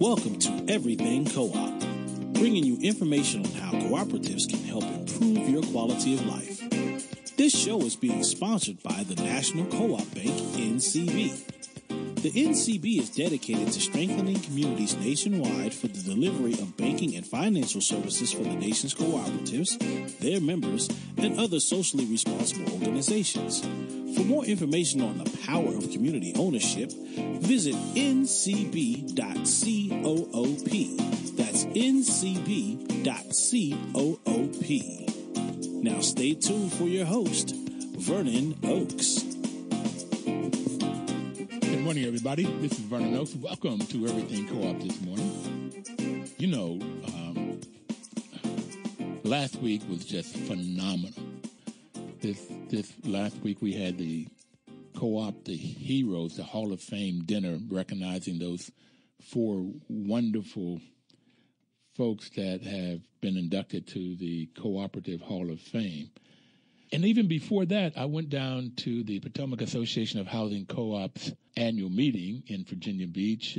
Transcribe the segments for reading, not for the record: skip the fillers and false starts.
Welcome to Everything Co-op, bringing you information on how cooperatives can help improve your quality of life. This show is being sponsored by the National Co-op Bank, NCB. The NCB is dedicated to strengthening communities nationwide for the delivery of banking and financial services for the nation's cooperatives, their members, and other socially responsible organizations. For more information on the power of community ownership, visit ncb.coop. That's ncb.coop. Now stay tuned for your host, Vernon Oakes. Good morning, everybody. This is Vernon Oakes. Welcome to Everything Co-op this morning. You know, last week was just phenomenal. This last week we had the Co-op, the Heroes, the Hall of Fame dinner, recognizing those four wonderful folks that have been inducted to the Cooperative Hall of Fame. And even before that, I went down to the Potomac Association of Housing Co-ops annual meeting in Virginia Beach.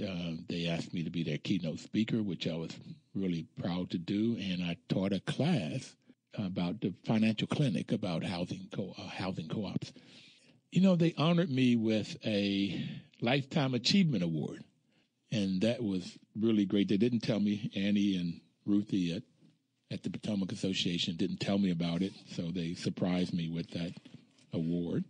They asked me to be their keynote speaker, which I was really proud to do. And I taught a class about the financial clinic about housing co-ops. You know, they honored me with a Lifetime Achievement Award. And that was really great. They didn't tell me, Annie and Ruthie at the Potomac Association didn't tell me about it, so they surprised me with that award,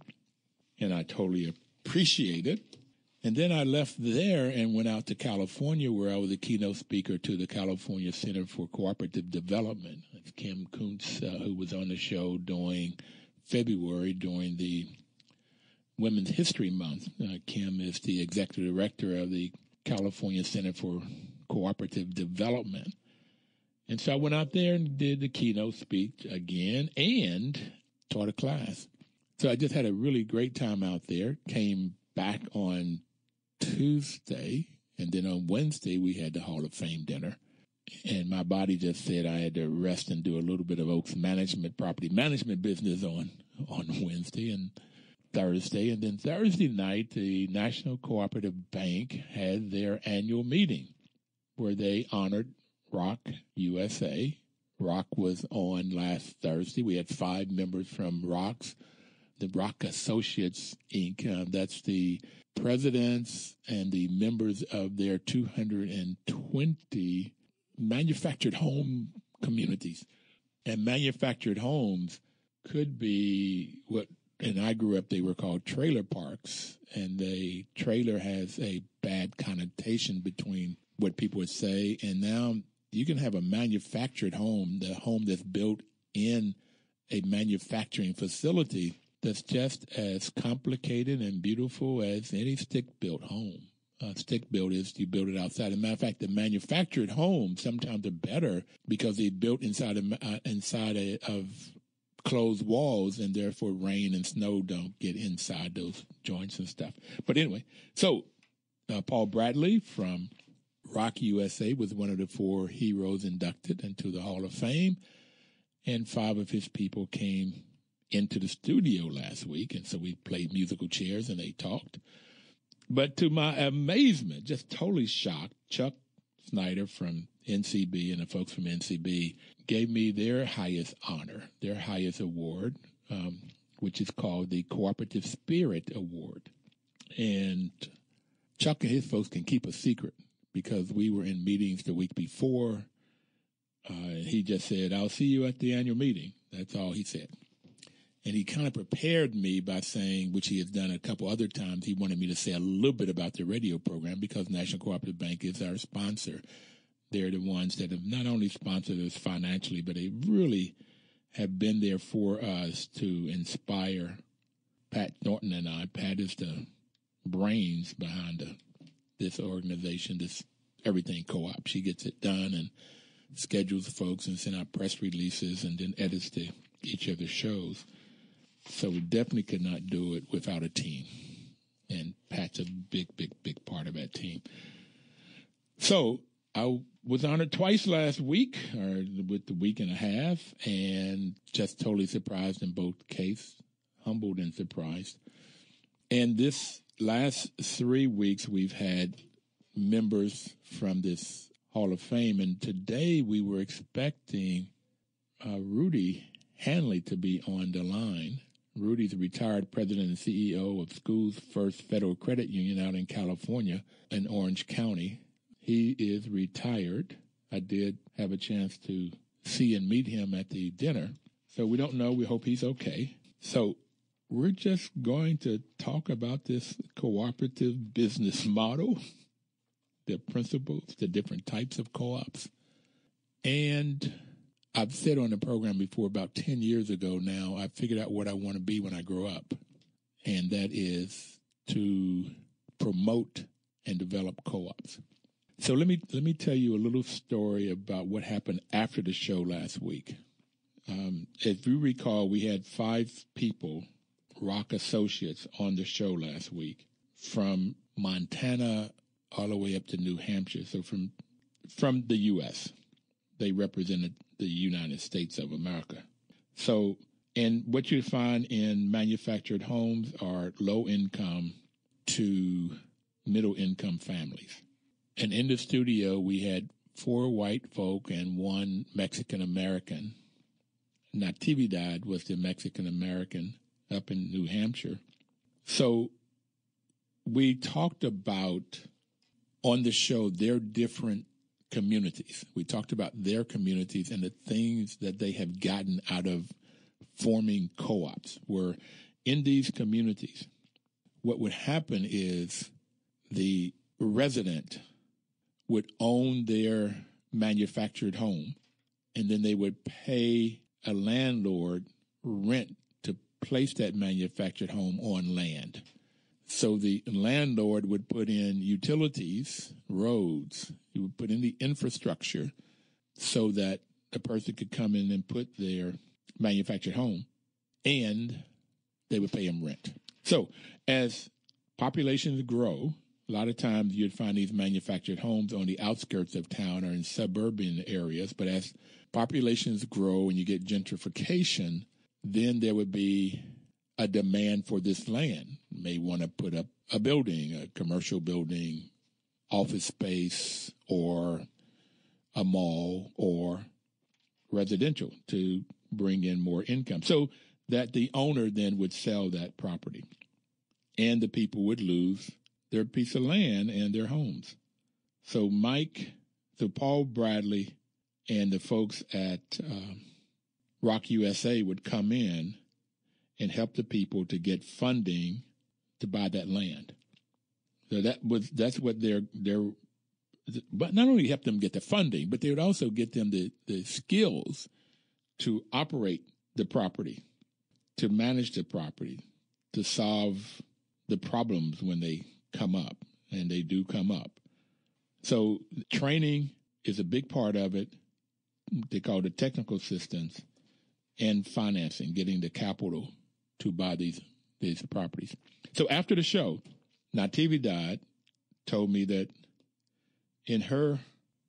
and I totally appreciate it. And then I left there and went out to California, where I was a keynote speaker to the California Center for Cooperative Development. It's Kim Kuntz, who was on the show during February during the Women's History Month. Kim is the executive director of the California Center for Cooperative Development. And so I went out there and did the keynote speech again and taught a class. So I just had a really great time out there, came back on Tuesday, and then on Wednesday we had the Hall of Fame dinner. And my body just said I had to rest and do a little bit of Oakes management, property management business on Wednesday and Thursday. And then Thursday night, the National Cooperative Bank had their annual meeting where they honored Rock USA. Rock was on last Thursday. We had 5 members from Rock's, the Rock Associates, Inc. That's the presidents and the members of their 220 manufactured home communities. And manufactured homes could be what, and I grew up, they were called trailer parks. And the trailer has a bad connotation between what people would say. And now you can have a manufactured home, the home that's built in a manufacturing facility, that's just as complicated and beautiful as any stick-built home. Stick-built is you build it outside. As a matter of fact, the manufactured homes sometimes are better because they're built inside of closed walls, and therefore rain and snow don't get inside those joints and stuff. But anyway, so Paul Bradley from Rock USA was one of the 4 heroes inducted into the Hall of Fame, and 5 of his people came into the studio last week, and so we played musical chairs and they talked. But to my amazement, just totally shocked, Chuck Snyder from NCB and the folks from NCB gave me their highest honor, their highest award, which is called the Cooperative Spirit Award. And Chuck and his folks can keep a secret, because we were in meetings the week before. He just said, "I'll see you at the annual meeting." That's all he said. And he kind of prepared me by saying, which he has done a couple other times, he wanted me to say a little bit about the radio program, because National Cooperative Bank is our sponsor. They're the ones that have not only sponsored us financially, but they really have been there for us to inspire Pat Norton and I. Pat is the brains behind this organization, this Everything Co-op. She gets it done and schedules the folks and sends out press releases and then edits each of the shows. So we definitely could not do it without a team. And Pat's a big, big, big part of that team. So I was honored twice last week, or with the week and a half, and just totally surprised in both cases, humbled and surprised. And this last 3 weeks, we've had members from this Hall of Fame. And today we were expecting Rudy Hanley to be on the line. Rudy's a retired president and CEO of Schools First Federal Credit Union out in California in Orange County. He is retired. I did have a chance to see and meet him at the dinner. So we don't know. We hope he's okay. So we're just going to talk about this cooperative business model, the principles, the different types of co-ops. And I've said on the program before, about 10 years ago now, I figured out what I want to be when I grow up. And that is to promote and develop co-ops. So let me tell you a little story about what happened after the show last week. As you recall, we had 5 people, Rock Associates, on the show last week from Montana all the way up to New Hampshire. So from the U.S., they represented the United States of America. So, and what you find in manufactured homes are low-income to middle-income families. And in the studio, we had 4 white folk and 1 Mexican-American. Natividad was the Mexican-American up in New Hampshire. So we talked about, on the show, their different communities. We talked about their communities and the things that they have gotten out of forming co-ops, where in these communities, what would happen is the resident would own their manufactured home, and then they would pay a landlord rent to place that manufactured home on land. So the landlord would put in utilities, roads, he would put in the infrastructure so that the person could come in and put their manufactured home, and they would pay him rent. So as populations grow, a lot of times you'd find these manufactured homes on the outskirts of town or in suburban areas, but as populations grow and you get gentrification, then there would be a demand for this land. You may want to put up a building, a commercial building, office space, or a mall, or residential to bring in more income. So that the owner then would sell that property, and the people would lose their piece of land and their homes. So Paul Bradley and the folks at Rock USA would come in and help the people to get funding to buy that land. So that's what but not only help them get the funding, but they would also get them the skills to operate the property, to manage the property, to solve the problems when they come up, and they do come up. So training is a big part of it. They call it technical assistance, and financing, getting the capital to buy these properties. So after the show, Natividad told me that in her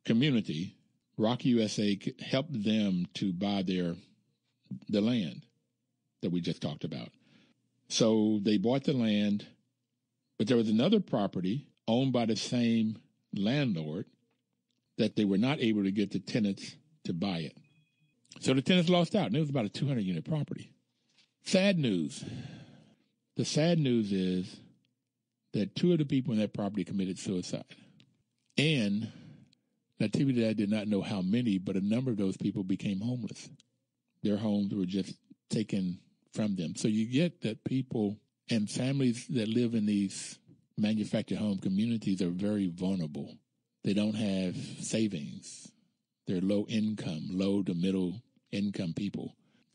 community, Rock USA helped them to buy the land that we just talked about. So they bought the land, but there was another property owned by the same landlord that they were not able to get the tenants to buy it. So the tenants lost out, and it was about a 200-unit property. Sad news. The sad news is that 2 of the people in that property committed suicide. And Natividad did not know how many, but a number of those people became homeless. Their homes were just taken from them. So you get that people and families that live in these manufactured home communities are very vulnerable. They don't have savings. They're low income, low to middle income people.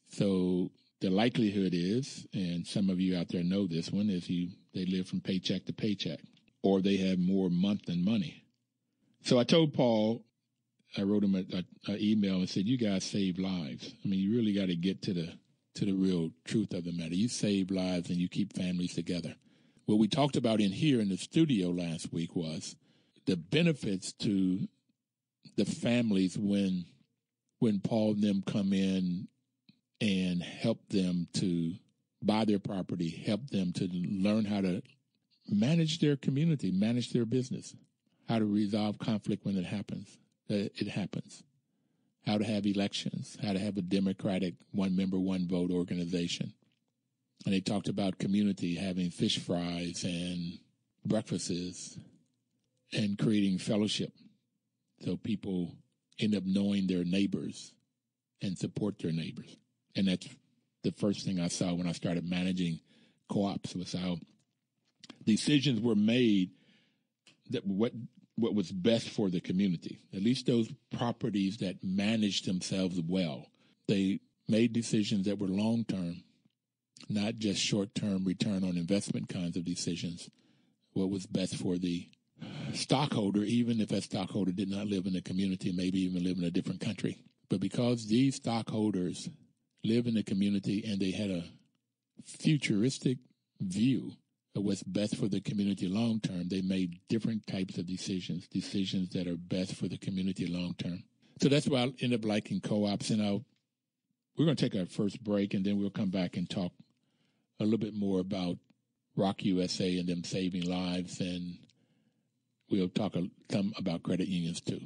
So the likelihood is, and some of you out there know this one, is they live from paycheck to paycheck, or they have more month than money. So I told Paul, I wrote him an email and said, you guys save lives. I mean, you really got to get to the real truth of the matter. You save lives and you keep families together. What we talked about in here in the studio last week was the benefits to the families when Paul and them come in and help them to buy their property, help them to learn how to manage their community, manage their business, how to resolve conflict when it happens. How to have elections, how to have a democratic one-member, one-vote organization. And they talked about community, having fish fries and breakfasts and creating fellowship. So people end up knowing their neighbors and support their neighbors. And that's the first thing I saw when I started managing co-ops, was how decisions were made that what was best for the community. At least those properties that managed themselves well. They made decisions that were long-term, not just short-term return on investment kinds of decisions. What was best for the stockholder, even if that stockholder did not live in the community, maybe even live in a different country. But because these stockholders live in the community and they had a futuristic view of what's best for the community long term, they made different types of decisions that are best for the community long term. So that's why I end up liking co-ops. And we're going to take our first break, and then we'll come back and talk a little bit more about Rock USA and them saving lives, and we'll talk some about credit unions too.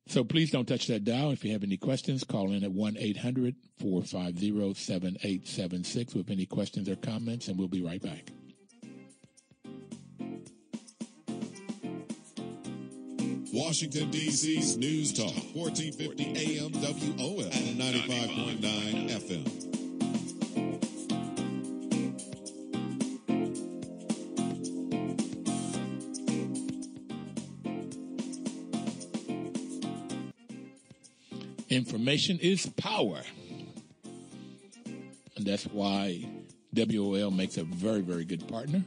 So please don't touch that dial. If you have any questions, call in at 1-800-450-7876 with any questions or comments, and we'll be right back. Washington, D.C.'s News Talk, 1450 AM WOL and 95.9 FM. Information is power. And that's why WOL makes a very, very good partner.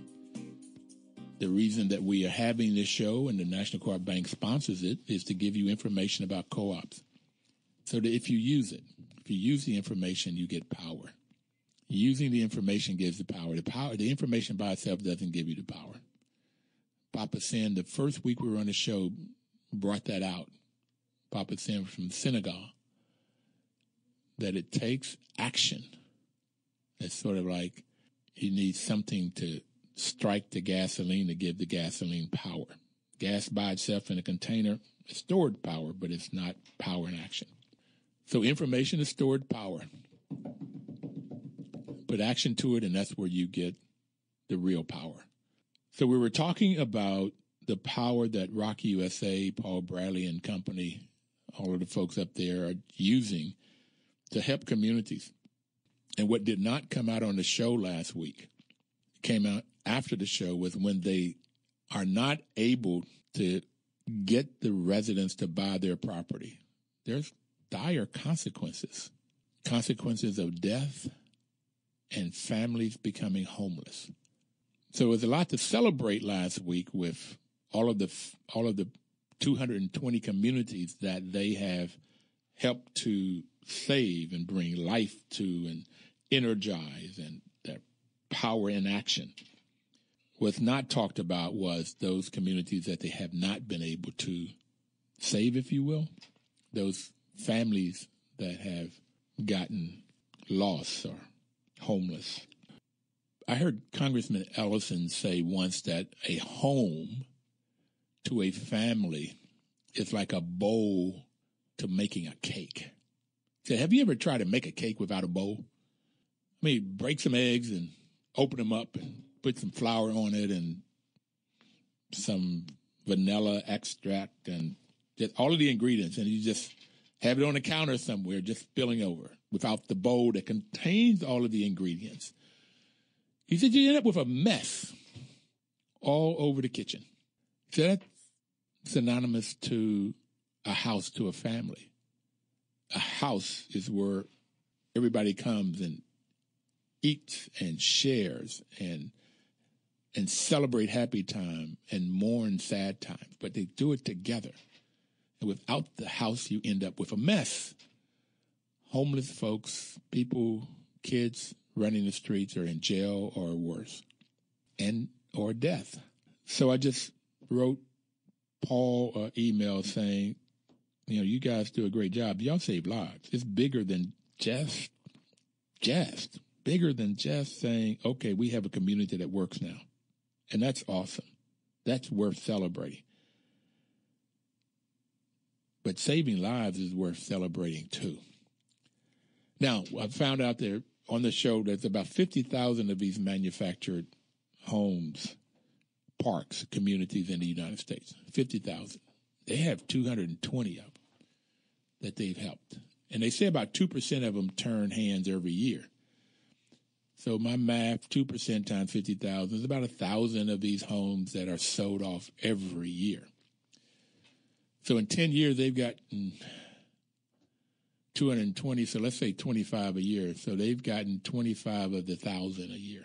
The reason that we are having this show and the National Co-op Bank sponsors it is to give you information about co-ops. So that if you use the information, you get power. Using the information gives the power. The information by itself doesn't give you the power. Papa Sin, the first week we were on the show, brought that out. Papa Sin from Senegal, that it takes action. It's sort of like you need something to strike the gasoline to give the gasoline power. Gas by itself in a container is stored power, but it's not power in action. So information is stored power. Put action to it, and that's where you get the real power. So we were talking about the power that Rock USA, Paul Bradley and company, all of the folks up there are using to help communities. And what did not come out on the show last week, came out after the show, was when they are not able to get the residents to buy their property. There's dire consequences of death and families becoming homeless. So it was a lot to celebrate last week with all of the 220 communities that they have helped to save and bring life to and energize, and their power in action. What's not talked about was those communities that they have not been able to save, if you will, those families that have gotten lost or homeless. I heard Congressman Ellison say once that a home to a family is like a bowl to making a cake. He said, have you ever tried to make a cake without a bowl? I mean, break some eggs and open them up and put some flour on it and some vanilla extract and just all of the ingredients, and you just have it on the counter somewhere just spilling over without the bowl that contains all of the ingredients. He said you end up with a mess all over the kitchen. He said that's synonymous to a house, to a family. A house is where everybody comes and eats and shares and celebrate happy time and mourn sad times, but they do it together. And without the house, you end up with a mess. Homeless folks, people, kids running the streets or in jail or worse, or death. So I just wrote Paul an email saying, you guys do a great job. Y'all save lives. It's bigger than just bigger than just saying, okay, we have a community that works now. And that's awesome. That's worth celebrating. But saving lives is worth celebrating, too. Now, I found out there on the show there's about 50,000 of these manufactured homes, parks, communities in the United States. 50,000. They have 220 of them that they've helped. And they say about 2% of them turn hands every year. So my math, 2% times 50,000 is about 1,000 of these homes that are sold off every year. So in 10 years, they've got 220, so let's say 25 a year. So they've gotten 25 of the 1,000 a year.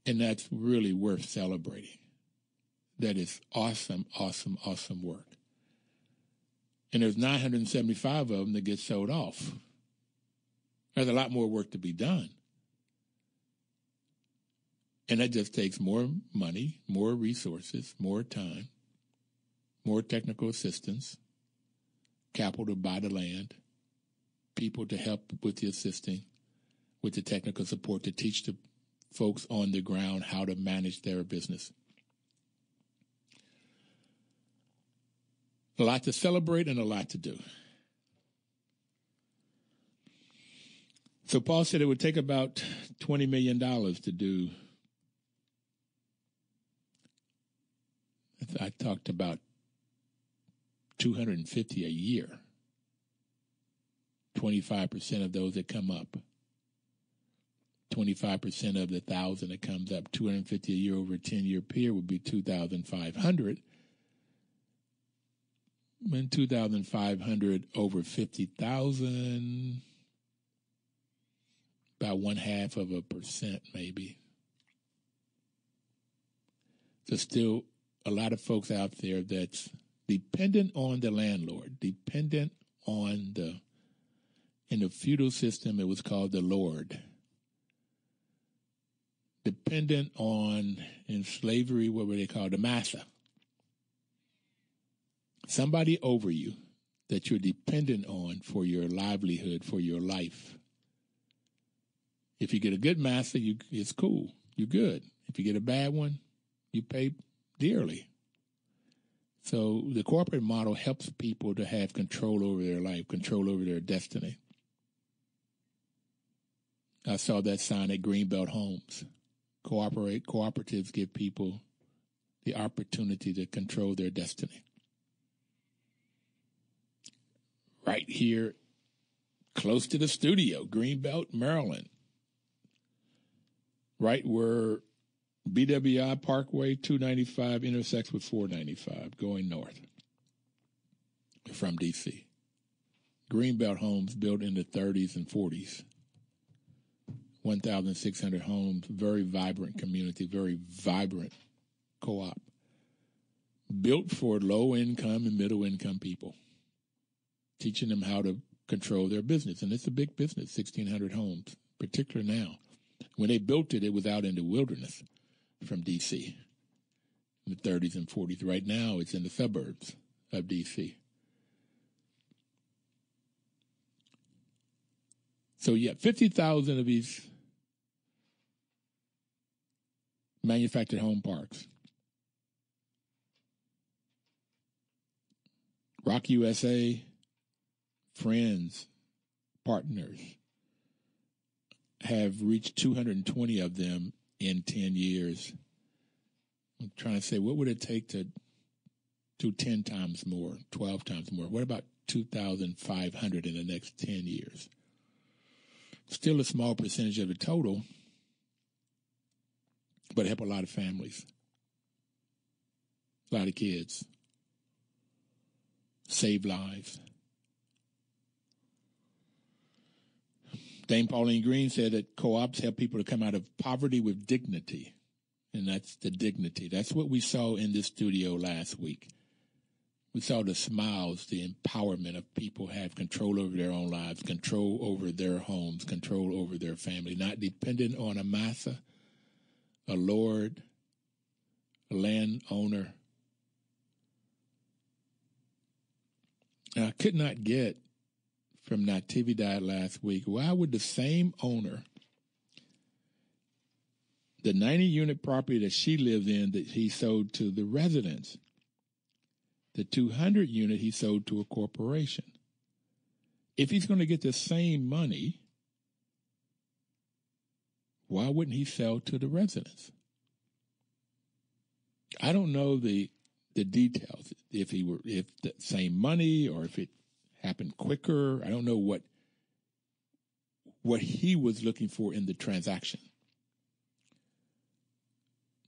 And that's really worth celebrating. That is awesome, awesome, awesome work. And there's 975 of them that get sold off. There's a lot more work to be done. And that just takes more money, more resources, more time, more technical assistance, capital to buy the land, people to help with the assisting, with the technical support to teach the folks on the ground how to manage their business. A lot to celebrate and a lot to do. So Paul said it would take about $20 million to do. I talked about 250 a year. 25% of those that come up. 25% of the 1,000 that comes up. 250 a year over a 10-year period would be 2,500. When 2,500 over 50,000, about 0.5% maybe. So still a lot of folks out there that's dependent on the landlord, dependent on in the feudal system it was called the lord. Dependent on, in slavery, what were they called? The master. Somebody over you that you're dependent on for your livelihood, for your life. If you get a good master, it's cool. You're good. If you get a bad one, you pay dearly. So the corporate model helps people to have control over their life, control over their destiny. I saw that sign at Greenbelt Homes. Cooperatives give people the opportunity to control their destiny. Right here, close to the studio, Greenbelt, Maryland. Right where BWI Parkway 295 intersects with 495 going north from D.C. Greenbelt Homes built in the 30s and 40s. 1,600 homes, very vibrant community, very vibrant co-op. Built for low-income and middle-income people, teaching them how to control their business. And it's a big business, 1,600 homes, particularly now. When they built it, it was out in the wilderness from D.C. in the 30s and 40s. Right now, it's in the suburbs of D.C. So, yeah, 50,000 of these manufactured home parks. Rock USA, friends, partners have reached 220 of them in 10 years. I'm trying to say, what would it take to do 10 times more, 12 times more? What about 2,500 in the next 10 years? Still a small percentage of the total, but help a lot of families, a lot of kids, save lives. Dame Pauline Green said that co-ops help people to come out of poverty with dignity, and that's the dignity. That's what we saw in this studio last week. We saw the smiles, the empowerment of people have control over their own lives, control over their homes, control over their family, not dependent on a master, a lord, a landowner. Now, I could not get from Natividad last week, why would the same owner, the 90-unit property that she lives in that he sold to the residents, The 200 unit he sold to a corporation. If he's going to get the same money, why wouldn't he sell to the residents? I don't know the details. If the same money or if it happened quicker, I don't know what he was looking for in the transaction.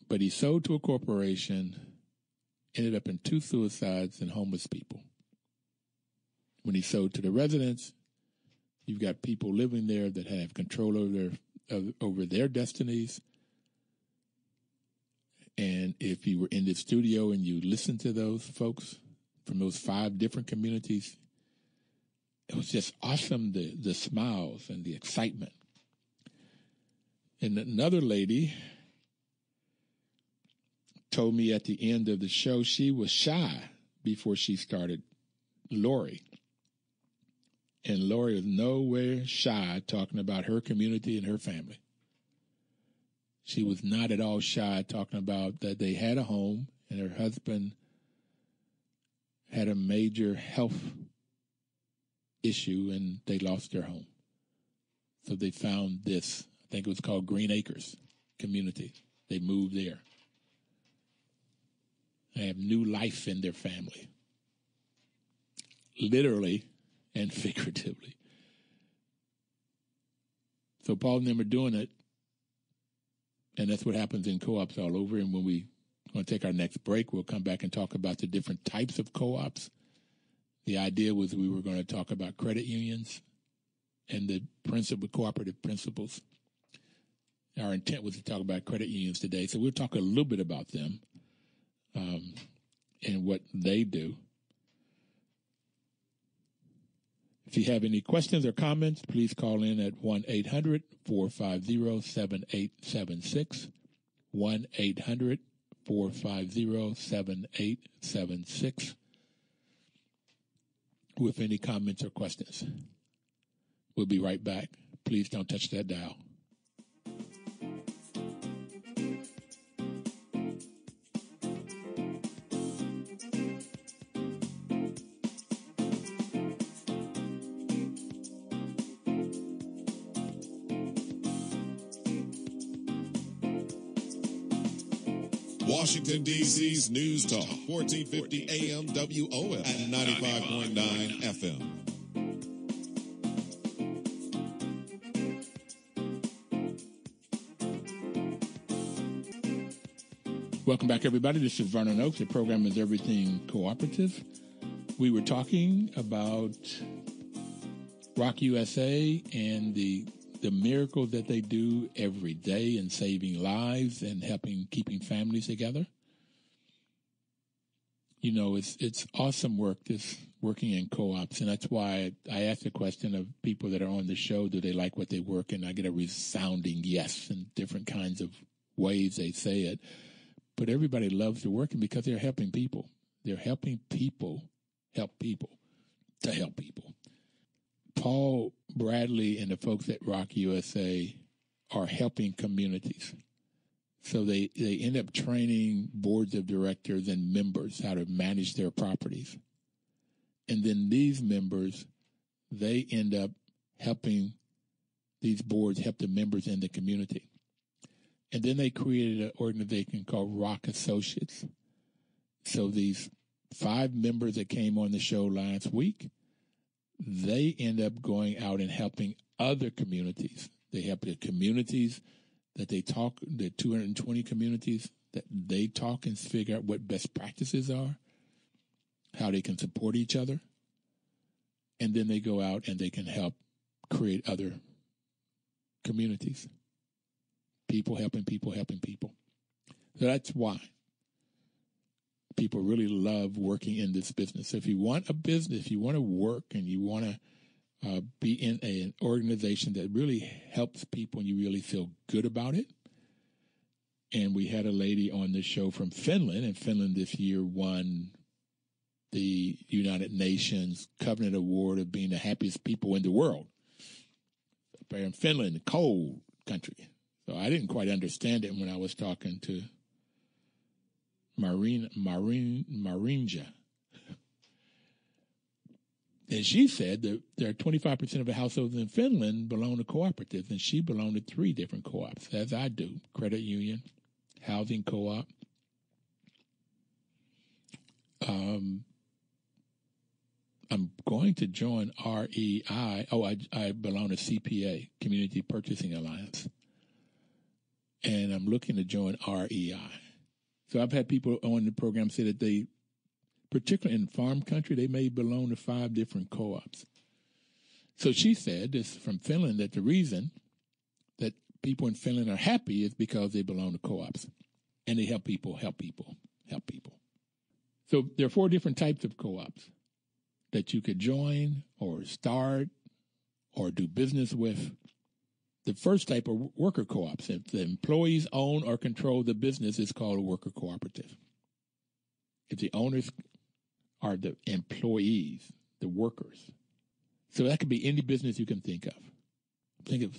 But he sold to a corporation, ended up in 2 suicides and homeless people. When he sold to the residents, you've got people living there that have control over their destinies. And if you were in the studio and you listened to those folks from those 5 different communities, it was just awesome, the smiles and the excitement. And another lady told me at the end of the show she was shy before she started Lori. And Lori was nowhere shy talking about her community and her family. She was not at all shy talking about that they had a home and her husband had a major health issue and they lost their home. So they found this, I think it was called Green Acres community. They moved there. They have new life in their family, literally and figuratively. So Paul and them are doing it, and that's what happens in co-ops all over. And when we're going to take our next break, we'll come back and talk about the different types of co-ops. The idea was we were going to talk about credit unions and the cooperative principles. Our intent was to talk about credit unions today, so we'll talk a little bit about them. And what they do. If you have any questions or comments, please call in at 1-800-450-7876, 1-800-450-7876, with any comments or questions. We'll be right back. Please don't touch that dial. Washington, D.C.'s News Talk, 1450 AM WOF and 95.9 FM. Welcome back, everybody. This is Vernon Oakes. The program is Everything Cooperative. We were talking about Rock USA and the miracles that they do every day in saving lives and keeping families together. You know, it's awesome work, this working in co-ops, and that's why I asked the question of people that are on the show, do they like what they work? And I get a resounding yes in different kinds of ways they say it. But everybody loves their working because they're helping people. They're helping people help people to help people. Paul Bradley and the folks at Rock USA are helping communities. So they end up training boards of directors and members how to manage their properties. And then these members, they end up helping these boards help the members in the community. And then they created an organization called Rock Associates. So these 5 members that came on the show last week, they end up going out and helping other communities. They help the communities that they talk, the 220 communities that they talk and figure out what best practices are, how they can support each other. And then they go out and they can help create other communities. People helping people helping people. So that's why people really love working in this business. So if you want a business, if you want to work and you want to be in an organization that really helps people and you really feel good about it. And we had a lady on this show from Finland, and Finland this year won the United Nations Covenant Award of being the happiest people in the world. In Finland, a cold country. So I didn't quite understand it when I was talking to Marinja. And she said that there are 25% of the households in Finland belong to cooperatives, and she belonged to 3 different co-ops, as I do: credit union, housing co-op. I'm going to join REI. Oh, I belong to CPA, Community Purchasing Alliance. And I'm looking to join REI. So I've had people on the program say that they, particularly in farm country, they may belong to 5 different co-ops. So she said, this from Finland, that the reason that people in Finland are happy is because they belong to co-ops. And they help people. So there are 4 different types of co-ops that you could join or start or do business with. The first type are worker co-ops. If the employees own or control the business, it's called a worker cooperative. If the owners are the employees, the workers. So that could be any business you can think of.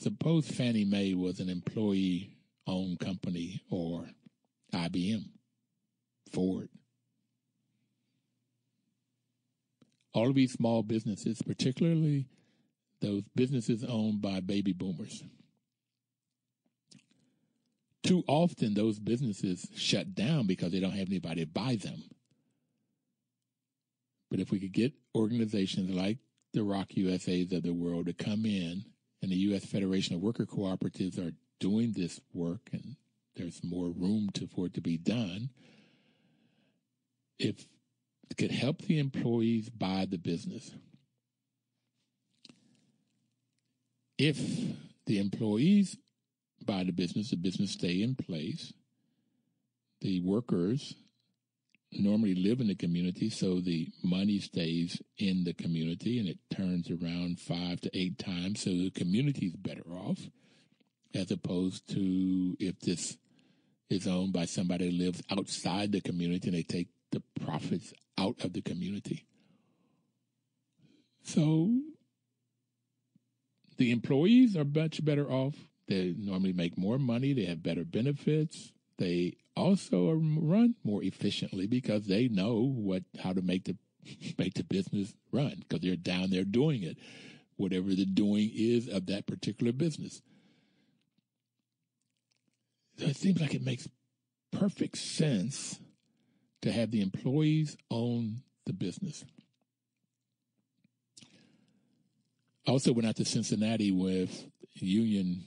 Suppose Fannie Mae was an employee-owned company, or IBM, Ford. All of these small businesses, particularly those businesses owned by baby boomers. Too often those businesses shut down because they don't have anybody to buy them. But if we could get organizations like the Rock USAs of the world to come in, and the U.S. Federation of Worker Cooperatives are doing this work, and there's more room for it to be done, if it could help the employees buy the business. If the employees buy the business stay in place. The workers normally live in the community, so the money stays in the community, and it turns around 5 to 8 times, so the community is better off, as opposed to if this is owned by somebody who lives outside the community and they take the profits out of the community. So the employees are much better off. They normally make more money. They have better benefits. They also run more efficiently because they know how to make the business run, because they're down there doing it, whatever the doing is of that particular business. So it seems like it makes perfect sense to have the employees own the business. I also went out to Cincinnati with union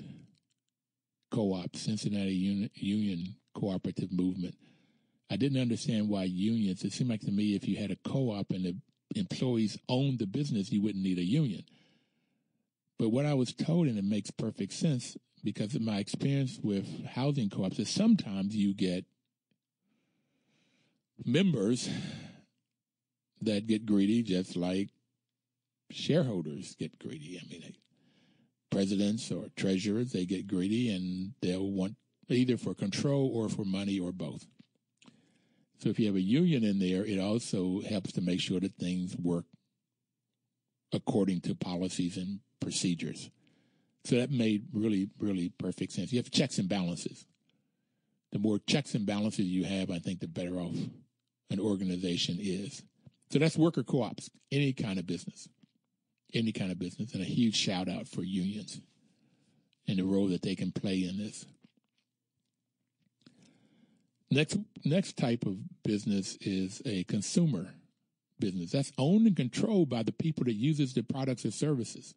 co-op, Cincinnati Union Cooperative Movement. I didn't understand why unions, it seemed like to me if you had a co-op and the employees owned the business, you wouldn't need a union. But what I was told, and it makes perfect sense, because of my experience with housing co-ops, is sometimes you get members that get greedy just like shareholders get greedy. I mean, presidents or treasurers, they get greedy and they'll want either for control or for money or both. So if you have a union in there, it also helps to make sure that things work according to policies and procedures. So that made really, really perfect sense. You have checks and balances. The more checks and balances you have, I think the better off an organization is. So that's worker co-ops, any kind of business, and a huge shout out for unions and the role that they can play in this. Next type of business is a consumer business. That's owned and controlled by the people that uses the products or services.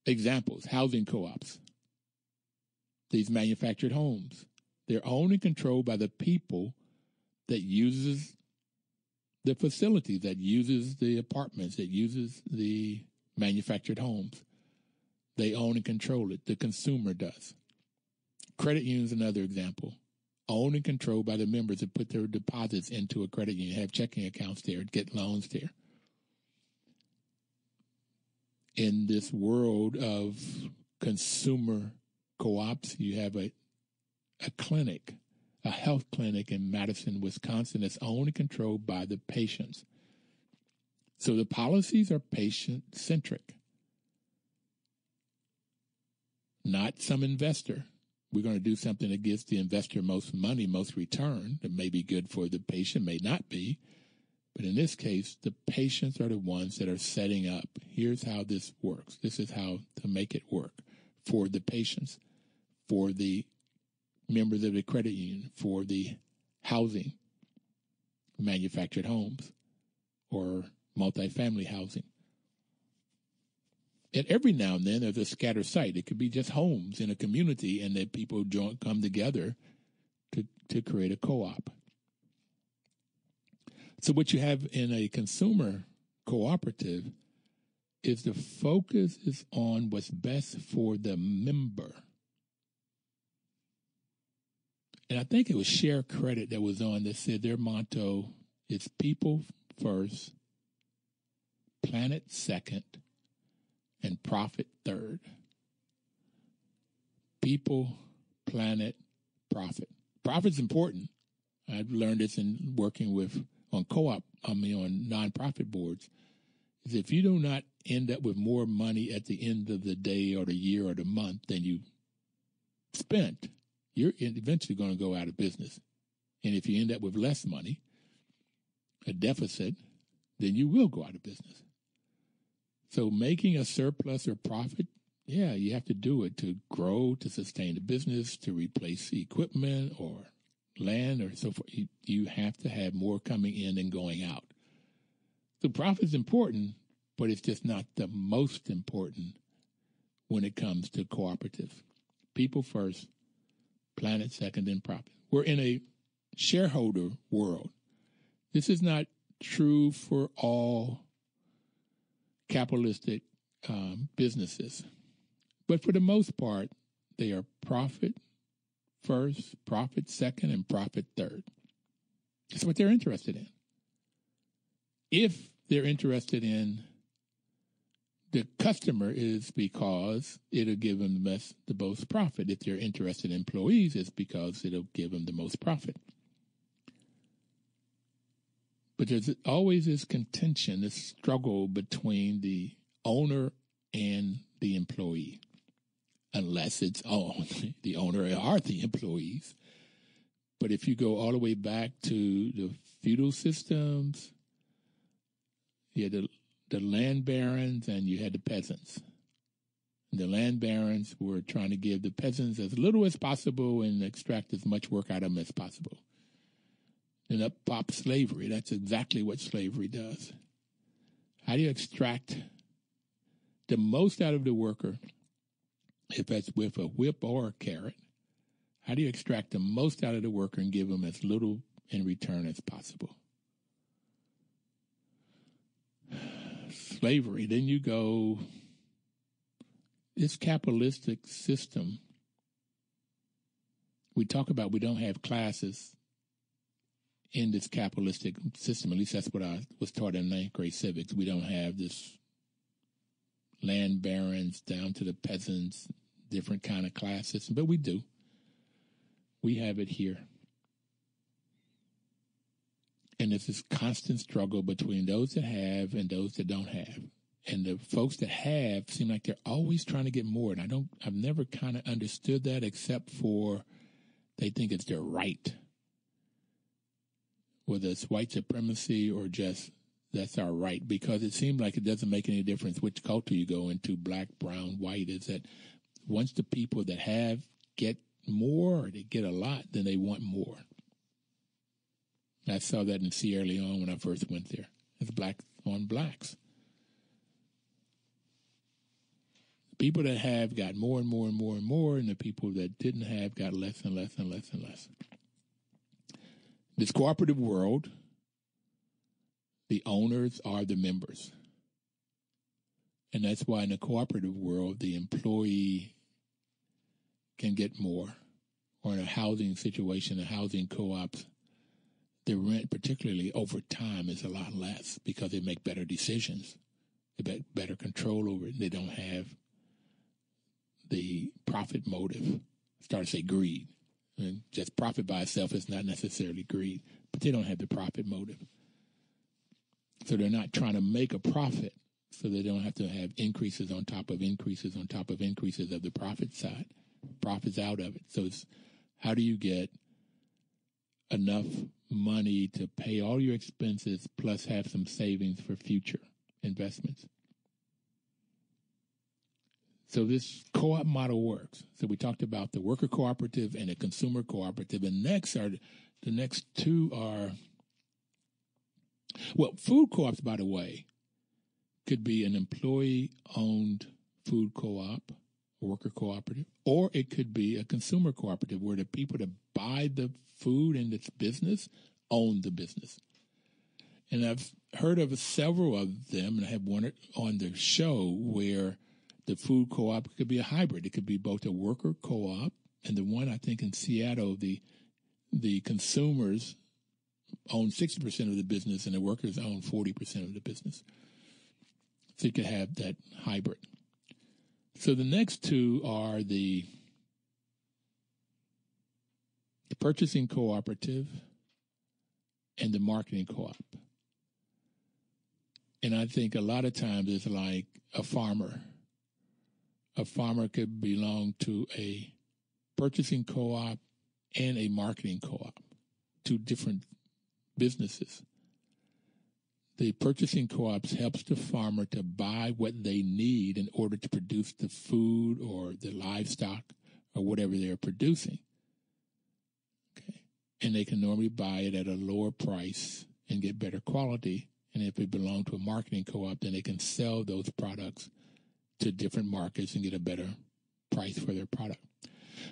Examples, housing co-ops. These manufactured homes. They're owned and controlled by the people that uses the facilities, that uses the apartments, that uses the manufactured homes. They own and control it. The consumer does. Credit union is another example. Owned and controlled by the members that put their deposits into a credit union, have checking accounts there, get loans there. In this world of consumer co-ops, you have a clinic, a health clinic in Madison, Wisconsin, that's owned and controlled by the patients. So the policies are patient-centric, not some investor. We're going to do something that gives the investor most money, most return. That may be good for the patient, may not be. But in this case, the patients are the ones that are setting up. Here's how this works. This is how to make it work for the patients, for the members of the credit union, for the housing, manufactured homes, or multifamily housing. And every now and then there's a scattered site. It could be just homes in a community, and then people come together to create a co-op. So what you have in a consumer cooperative is the focus is on what's best for the member. And I think it was Share Credit that was on that said their motto is people first, planet second, and profit third. People, planet, profit. Profit's important. I've learned this in working on nonprofit boards, is if you do not end up with more money at the end of the day or the year or the month than you spent, you're eventually going to go out of business. And if you end up with less money, a deficit, then you will go out of business. So making a surplus or profit, yeah, you have to do it to grow, to sustain the business, to replace the equipment or land or so forth. You have to have more coming in than going out. So profit is important, but it's just not the most important when it comes to cooperatives. People first, planet second, and profit. We're in a shareholder world. This is not true for all capitalistic businesses. But for the most part, they are profit first, profit second, and profit third. That's what they're interested in. If they're interested in the customer, is because it'll give them the most profit. If they're interested in employees, it's because it'll give them the most profit. But there's always this contention, this struggle between the owner and the employee. Unless it's the owner are the employees. But if you go all the way back to the feudal systems, you had the land barons and you had the peasants. And the land barons were trying to give the peasants as little as possible and extract as much work out of them as possible. And up pops slavery. That's exactly what slavery does. How do you extract the most out of the worker? If that's with a whip or a carrot, how do you extract the most out of the worker and give them as little in return as possible? Slavery. Then you go, this capitalistic system, we talk about we don't have classes in this capitalistic system. At least that's what I was taught in ninth grade civics. We don't have this land barons down to the peasants, different kind of class system, but we do. We have it here. And there's this constant struggle between those that have and those that don't have. And the folks that have seem like they're always trying to get more. And I've never kind of understood that, except for they think it's their right. Whether it's white supremacy or just that's our right, because it seems like it doesn't make any difference which culture you go into, black, brown, white, is that once the people that have get more, or they get a lot, then they want more. I saw that in Sierra Leone when I first went there. It's black on blacks. The people that have got more and more and more and more, and the people that didn't have got less and less and less and less. This cooperative world, the owners are the members. And that's why in the cooperative world, the employee can get more. Or in a housing situation, the housing co-ops, the rent, particularly over time, is a lot less because they make better decisions. They get better control over it. They don't have the profit motive. Start to say greed. And just profit by itself is not necessarily greed, but they don't have the profit motive. So they're not trying to make a profit, so they don't have to have increases on top of increases on top of increases of the profit side. Profits out of it. So it's how do you get enough money to pay all your expenses plus have some savings for future investments. So this co-op model works. So we talked about the worker cooperative and the consumer cooperative. And the next two are, well, food co-ops, by the way, could be an employee-owned food co-op, worker cooperative, or it could be a consumer cooperative where the people that buy the food in this business own the business. And I've heard of several of them, and I have one on the show where the food co-op could be a hybrid. It could be both a worker co-op, and the one I think in Seattle, the consumers own 60% of the business and the workers own 40% of the business. So you could have that hybrid. So the next two are the purchasing cooperative and the marketing co-op. And I think a lot of times it's like a farmer. A farmer could belong to a purchasing co-op and a marketing co-op, two different businesses. The purchasing co-ops helps the farmer to buy what they need in order to produce the food or the livestock or whatever they're producing. Okay. And they can normally buy it at a lower price and get better quality. And if it belongs to a marketing co-op, then they can sell those products to different markets and get a better price for their product.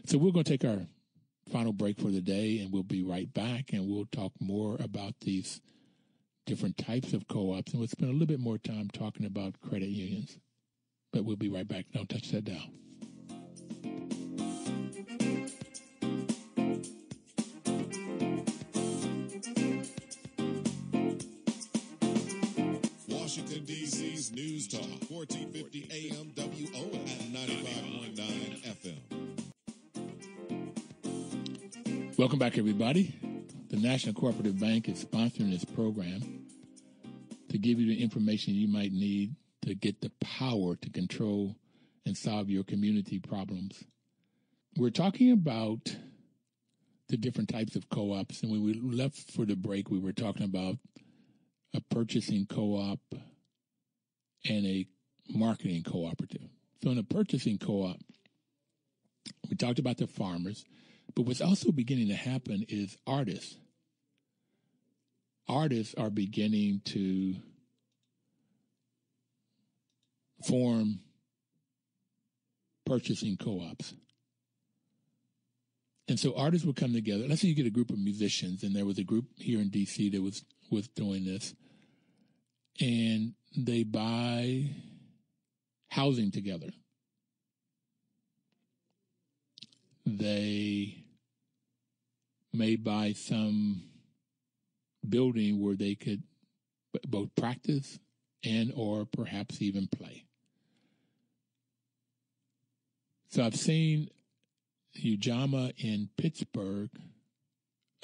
So we're going to take our final break for the day, and we'll be right back, and we'll talk more about these different types of co-ops, and we'll spend a little bit more time talking about credit unions. But we'll be right back. Don't touch that dial. Washington, D.C.'s News Talk, 1450 AM WOA and 95.9 FM. Welcome back, everybody. The National Cooperative Bank is sponsoring this program to give you the information you might need to get the power to control and solve your community problems. We're talking about the different types of co-ops, and when we left for the break, we were talking about a purchasing co-op and a marketing cooperative. So in a purchasing co-op, we talked about the farmers, but what's also beginning to happen is artists. Artists are beginning to form purchasing co-ops. And so artists will come together. Let's say you get a group of musicians, and there was a group here in D.C. that was doing this, and they buy housing together. They may buy some building where they could both practice and or perhaps even play. So I've seen Ujamaa in Pittsburgh,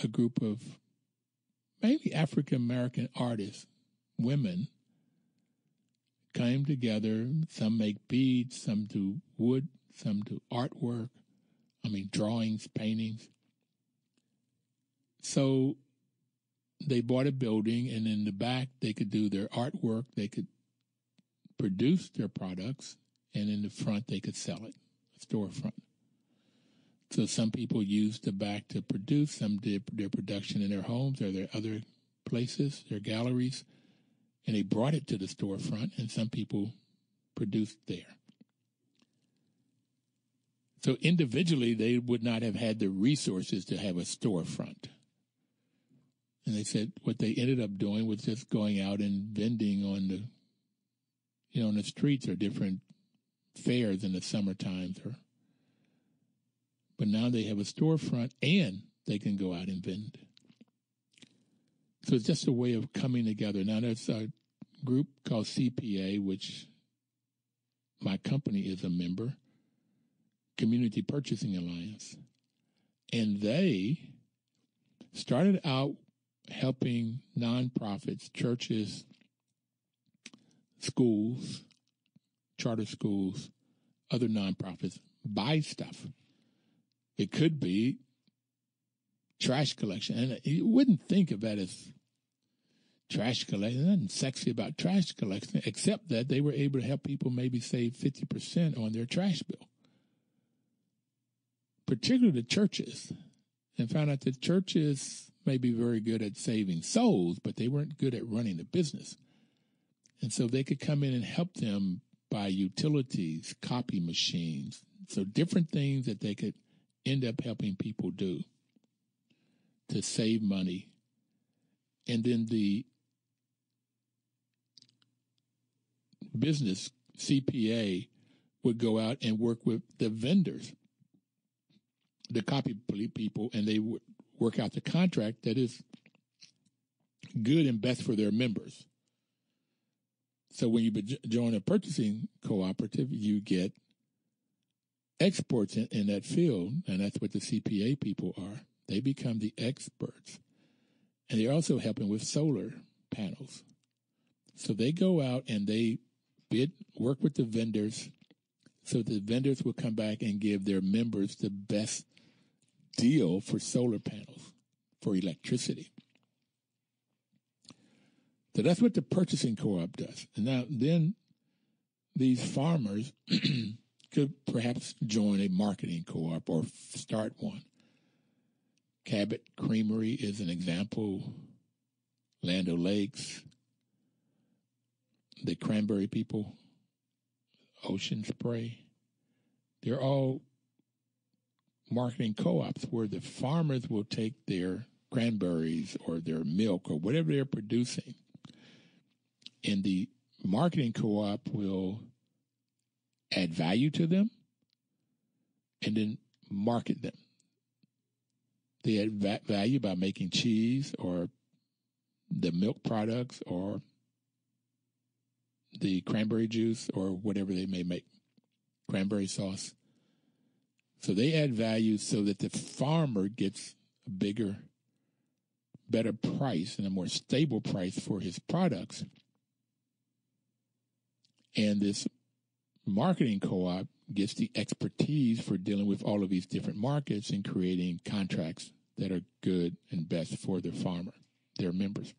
a group of mainly African-American artists, women, came together. Some make beads, some do wood, some do artwork, drawings, paintings. So they bought a building, and in the back they could do their artwork, they could produce their products, and in the front they could sell it, a storefront. So some people used the back to produce, some did their production in their homes or their other places, their galleries, and they brought it to the storefront, and some people produced there. So individually, they would not have had the resources to have a storefront. And they said what they ended up doing was just going out and vending on the streets or different fairs in the summer times. But now they have a storefront and they can go out and vend. So it's just a way of coming together. Now there's a group called CPA, which my company is a member, Community Purchasing Alliance. And they started out helping nonprofits, churches, schools, charter schools, other nonprofits buy stuff. It could be trash collection. And you wouldn't think of that as trash collection. There's nothing sexy about trash collection, except that they were able to help people maybe save 50% on their trash bill, particularly the churches, and found out that churches may be very good at saving souls, but they weren't good at running the business. And so they could come in and help them buy utilities, copy machines, so different things that they could end up helping people do to save money. And then the business CPA would go out and work with the vendors, the copy people, and they would work out the contract that is good and best for their members. So when you join a purchasing cooperative, you get experts in that field, and that's what the CPA people are. They become the experts. And they're also helping with solar panels. So they go out and they work with the vendors, so the vendors will come back and give their members the best deal for solar panels, for electricity. So that's what the purchasing co-op does. And now then these farmers could perhaps join a marketing co-op or start one. Cabot Creamery is an example. Land O'Lakes, the Cranberry people, Ocean Spray. They're all marketing co-ops where the farmers will take their cranberries or their milk or whatever they're producing, and the marketing co-op will add value to them and then market them. They add value by making cheese or the milk products or the cranberry juice or whatever they may make, cranberry sauce. So they add value so that the farmer gets a bigger, better price and a more stable price for his products. And this marketing co-op gets the expertise for dealing with all of these different markets and creating contracts that are good and best for their farmer, their members.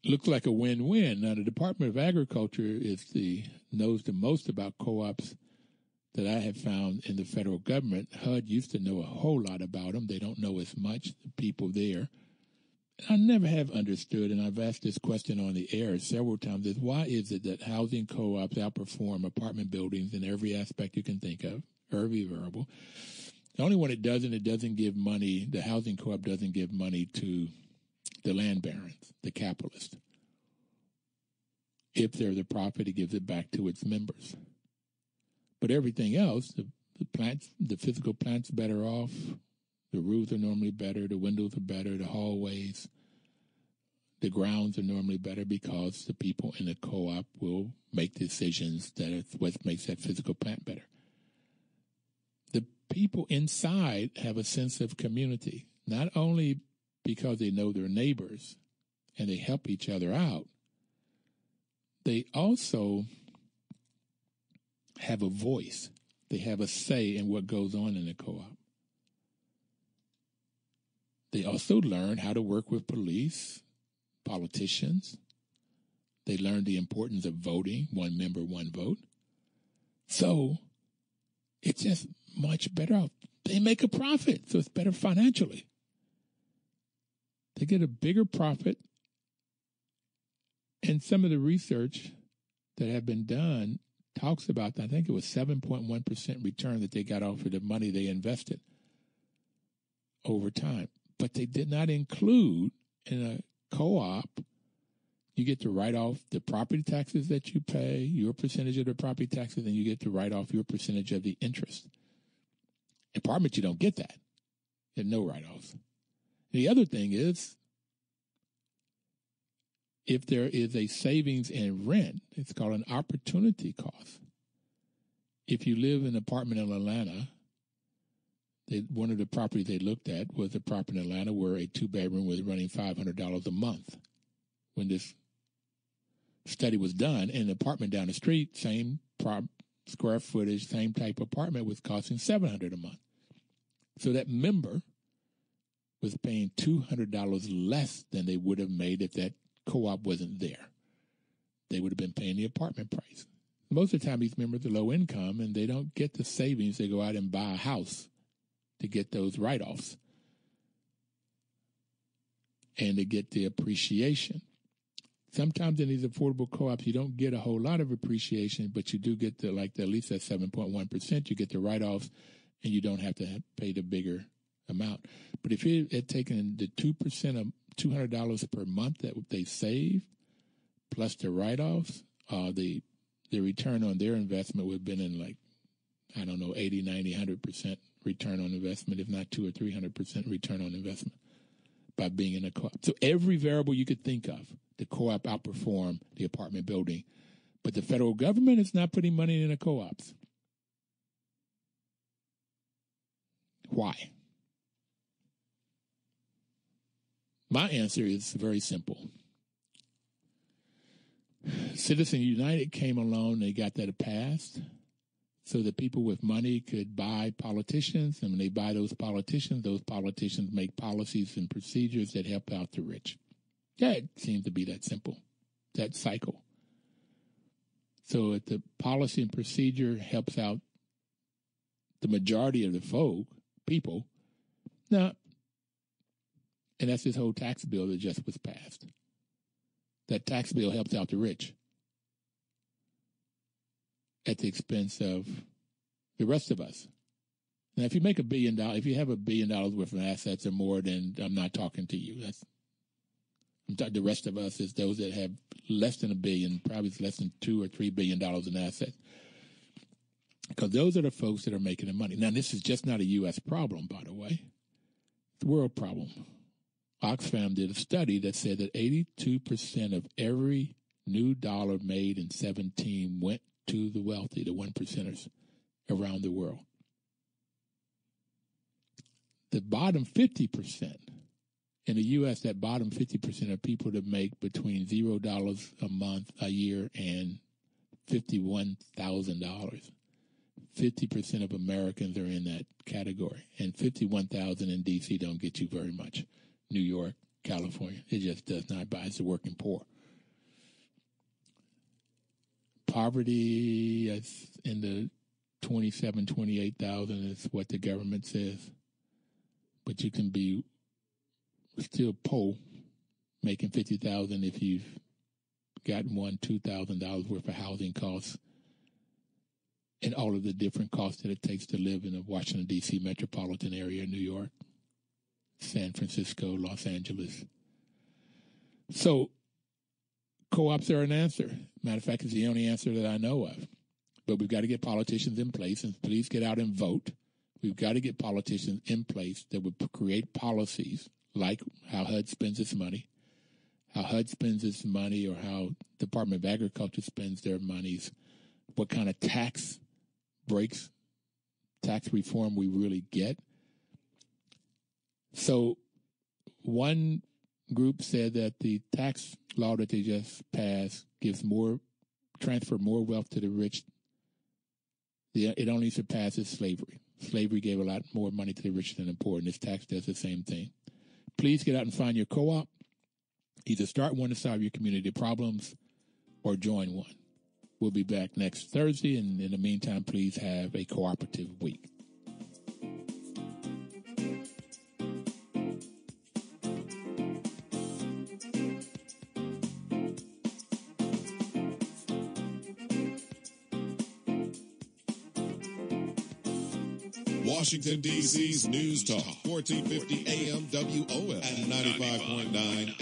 Looks like a win-win. Now, the Department of Agriculture knows the most about co-ops that I have found in the federal government. HUD used to know a whole lot about them. They don't know as much, the people there. I never have understood, and I've asked this question on the air several times, is why is it that housing co-ops outperform apartment buildings in every aspect you can think of, every variable? The only one it doesn't give money, the housing co-op doesn't give money to the land barons, the capitalists. If they're the profit, it gives it back to its members. But everything else, the plants, the physical plants better off. The roofs are normally better, the windows are better, the hallways, the grounds are normally better because the people in the co-op will make decisions that it's what makes that physical plant better. The people inside have a sense of community, not only because they know their neighbors and they help each other out, they also have a voice. They have a say in what goes on in the co-op. They also learn how to work with police, politicians. They learn the importance of voting, one member, one vote. So it's just much better off. They make a profit, so it's better financially. They get a bigger profit. And some of the research that have been done talks about, I think it was 7.1% return that they got off of the money they invested over time. But they did not include in a co-op, you get to write off the property taxes that you pay, your percentage of the property taxes, and you get to write off your percentage of the interest. Apartments, you don't get that. There's no write-offs. The other thing is, if there is a savings in rent, it's called an opportunity cost. If you live in an apartment in Atlanta, one of the properties they looked at was a property in Atlanta where a two-bedroom was running $500 a month. When this study was done, an apartment down the street, same square footage, same type of apartment was costing $700 a month. So that member was paying $200 less than they would have made if that co-op wasn't there. They would have been paying the apartment price. Most of the time, these members are low income, and they don't get the savings. They go out and buy a house to get those write-offs and to get the appreciation. Sometimes in these affordable co-ops, you don't get a whole lot of appreciation, but you do get at least that 7.1%. You get the write-offs, and you don't have to pay the bigger amount. But if you had taken the 2% of $200 per month that they saved, plus the write-offs, the return on their investment would have been in 80, 90, 100% return on investment, if not 200 or 300% return on investment by being in a co-op. So every variable you could think of, the co-op outperformed the apartment building. But the federal government is not putting money in the co-ops. Why? My answer is very simple. Citizens United came along, they got that passed so that people with money could buy politicians, and when they buy those politicians make policies and procedures that help out the rich. Yeah, it seems to be that simple, that cycle. So if the policy and procedure helps out the majority of the people, now, and that's this whole tax bill that just was passed. That tax bill helps out the rich at the expense of the rest of us. Now, if you make $1 billion, if you have $1 billion worth of assets or more, then I'm not talking to you. The rest of us is those that have less than $1 billion, probably less than $2 or $3 billion in assets. Because those are the folks that are making the money. Now, this is just not a U.S. problem, by the way. It's a world problem. Oxfam did a study that said that 82% of every new dollar made in 2017 went to the wealthy, the 1%ers around the world. The bottom 50%, in the U.S., that bottom 50% are people that make between $0 a month, a year, and $51,000. 50% of Americans are in that category, and 51,000 in D.C. don't get you very much. New York, California, it just does not buy. It's the working poor. Poverty is in the 27, 28,000 is what the government says. But you can be still poor, making $50,000 if you've gotten $2,000 worth of housing costs and all of the different costs that it takes to live in the Washington, D.C. metropolitan area, New York, San Francisco, Los Angeles. So co-ops are an answer. Matter of fact, it's the only answer that I know of. But we've got to get politicians in place, and please get out and vote. We've got to get politicians in place that would create policies like how HUD spends its money, or how Department of Agriculture spends their monies, what kind of tax breaks, tax reform we really get. So one group said that the tax law that they just passed transfer more wealth to the rich. It only surpasses slavery. Slavery gave a lot more money to the rich than the poor, and this tax does the same thing. Please get out and find your co-op. Either start one to solve your community problems or join one. We'll be back next Thursday, and in the meantime, please have a cooperative week. Washington, D.C.'s News Talk, 1450 AM WOL and 95.9